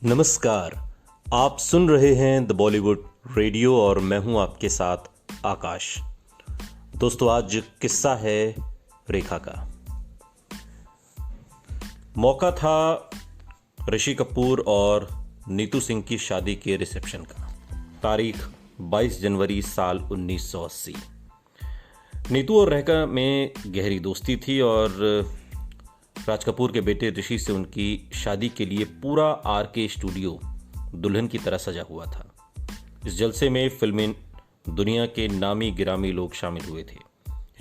नमस्कार। आप सुन रहे हैं द बॉलीवुड रेडियो और मैं हूं आपके साथ आकाश। दोस्तों, आज किस्सा है रेखा का। मौका था ऋषि कपूर और नीतू सिंह की शादी के रिसेप्शन का। तारीख 22 जनवरी साल 1980। नीतू और रेखा में गहरी दोस्ती थी और राज कपूर के बेटे ऋषि से उनकी शादी के लिए पूरा आरके स्टूडियो दुल्हन की तरह सजा हुआ था। इस जलसे में फिल्मी दुनिया के नामी गिरामी लोग शामिल हुए थे।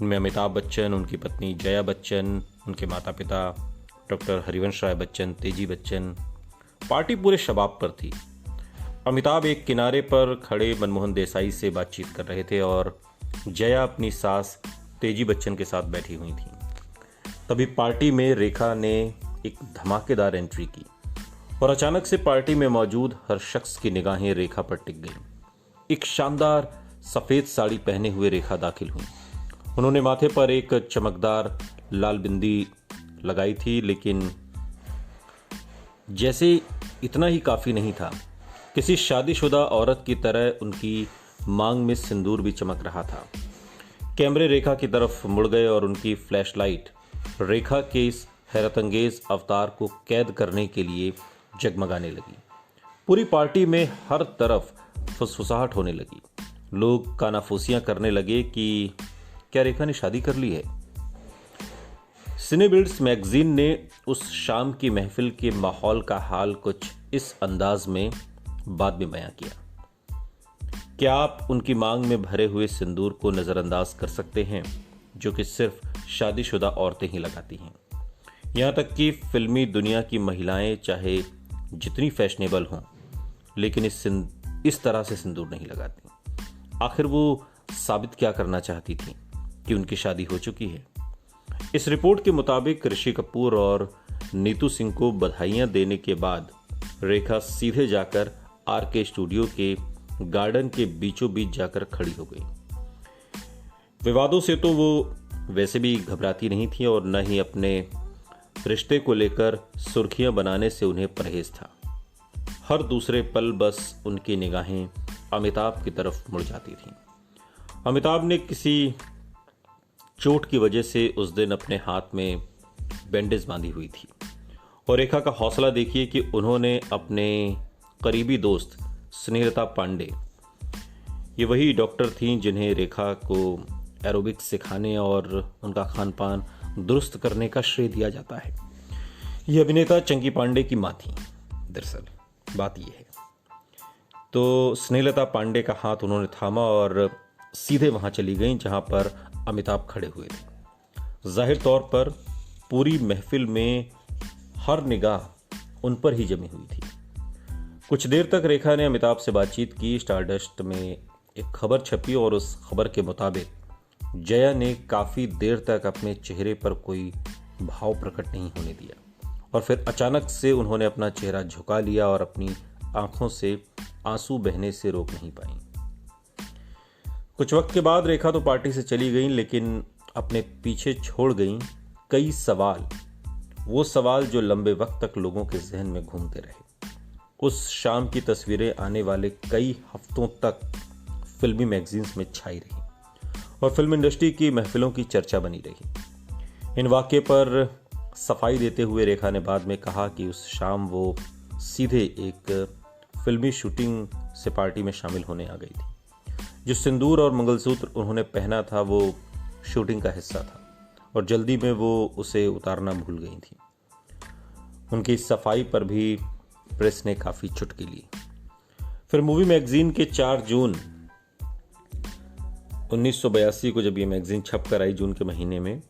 इनमें अमिताभ बच्चन, उनकी पत्नी जया बच्चन, उनके माता पिता डॉक्टर हरिवंश राय बच्चन, तेजी बच्चन। पार्टी पूरे शबाब पर थी। अमिताभ एक किनारे पर खड़े मनमोहन देसाई से बातचीत कर रहे थे और जया अपनी सास तेजी बच्चन के साथ बैठी हुई थी। तभी पार्टी में रेखा ने एक धमाकेदार एंट्री की और अचानक से पार्टी में मौजूद हर शख्स की निगाहें रेखा पर टिक गईं। एक शानदार सफेद साड़ी पहने हुए रेखा दाखिल हुई। उन्होंने माथे पर एक चमकदार लाल बिंदी लगाई थी, लेकिन जैसे इतना ही काफी नहीं था, किसी शादीशुदा औरत की तरह उनकी मांग में सिंदूर भी चमक रहा था। कैमरे रेखा की तरफ मुड़ गए और उनकी फ्लैशलाइट रेखा के इस हैरतअंगेज अवतार को कैद करने के लिए जगमगाने लगी। पूरी पार्टी में हर तरफ फुसफुसाहट होने लगी। लोग कानाफूसियां करने लगे कि क्या रेखा ने शादी कर ली है। सिनेबिल्ड्स मैगजीन ने उस शाम की महफिल के माहौल का हाल कुछ इस अंदाज में बाद में बयां किया। क्या आप उनकी मांग में भरे हुए सिंदूर को नजरअंदाज कर सकते हैं, जो कि सिर्फ शादीशुदा औरतें ही लगाती हैं। यहां तक कि फिल्मी दुनिया की महिलाएं चाहे जितनी फैशनेबल हों, लेकिन इस तरह से सिंदूर नहीं लगाती। आखिर वो साबित क्या करना चाहती थी कि उनकी शादी हो चुकी है। इस रिपोर्ट के मुताबिक ऋषि कपूर और नीतू सिंह को बधाइयां देने के बाद रेखा सीधे जाकर आरके स्टूडियो के गार्डन के बीचों बीच जाकर खड़ी हो गई। विवादों से तो वो वैसे भी घबराती नहीं थी और न ही अपने रिश्ते को लेकर सुर्खियां बनाने से उन्हें परहेज था। हर दूसरे पल बस उनकी निगाहें अमिताभ की तरफ मुड़ जाती थीं। अमिताभ ने किसी चोट की वजह से उस दिन अपने हाथ में बैंडेज बांधी हुई थी और रेखा का हौसला देखिए कि उन्होंने अपने करीबी दोस्त स्नेहलता पांडे, ये वही डॉक्टर थीं जिन्हें रेखा को एरोबिक्स सिखाने और उनका खान पान दुरुस्त करने का श्रेय दिया जाता है। ये अभिनेता चंकी पांडे की मां थी। दरअसल बात यह है। तो स्नेहलता पांडे का हाथ उन्होंने थामा और सीधे वहां चली गईं जहां पर अमिताभ खड़े हुए थे। जाहिर तौर पर पूरी महफिल में हर निगाह उन पर ही जमी हुई थी। कुछ देर तक रेखा ने अमिताभ से बातचीत की। स्टारडस्ट में एक खबर छपी और उस खबर के मुताबिक जया ने काफी देर तक अपने चेहरे पर कोई भाव प्रकट नहीं होने दिया और फिर अचानक से उन्होंने अपना चेहरा झुका लिया और अपनी आंखों से आंसू बहने से रोक नहीं पाई। कुछ वक्त के बाद रेखा तो पार्टी से चली गईं, लेकिन अपने पीछे छोड़ गईं कई सवाल, वो सवाल जो लंबे वक्त तक लोगों के जहन में घूमते रहे। उस शाम की तस्वीरें आने वाले कई हफ्तों तक फिल्मी मैगजीन्स में छाई रही और फिल्म इंडस्ट्री की महफिलों की चर्चा बनी रही। इन वाक़ये पर सफाई देते हुए रेखा ने बाद में कहा कि उस शाम वो सीधे एक फिल्मी शूटिंग से पार्टी में शामिल होने आ गई थी। जो सिंदूर और मंगलसूत्र उन्होंने पहना था वो शूटिंग का हिस्सा था और जल्दी में वो उसे उतारना भूल गई थी। उनकी सफाई पर भी प्रेस ने काफ़ी चुटकी ली। फिर मूवी मैगजीन के 4 जून 1982 को जब ये मैगजीन छप कर आई जून के महीने में,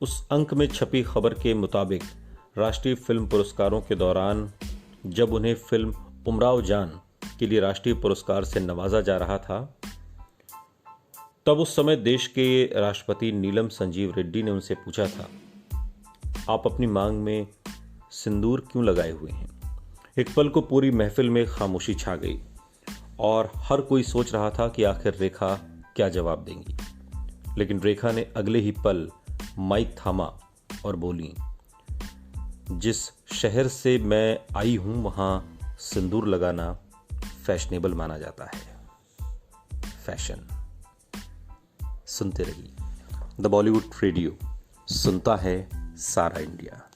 उस अंक में छपी खबर के मुताबिक राष्ट्रीय फिल्म पुरस्कारों के दौरान जब उन्हें फिल्म उमराव जान के लिए राष्ट्रीय पुरस्कार से नवाजा जा रहा था, तब उस समय देश के राष्ट्रपति नीलम संजीव रेड्डी ने उनसे पूछा था, आप अपनी मांग में सिंदूर क्यों लगाए हुए हैं। एक पल को पूरी महफिल में खामोशी छा गई और हर कोई सोच रहा था कि आखिर रेखा क्या जवाब देंगी। लेकिन रेखा ने अगले ही पल माइक थामा और बोली, जिस शहर से मैं आई हूं वहां सिंदूर लगाना फैशनेबल माना जाता है। फैशन। सुनते रहिए द बॉलीवुड रेडियो, सुनता है सारा इंडिया।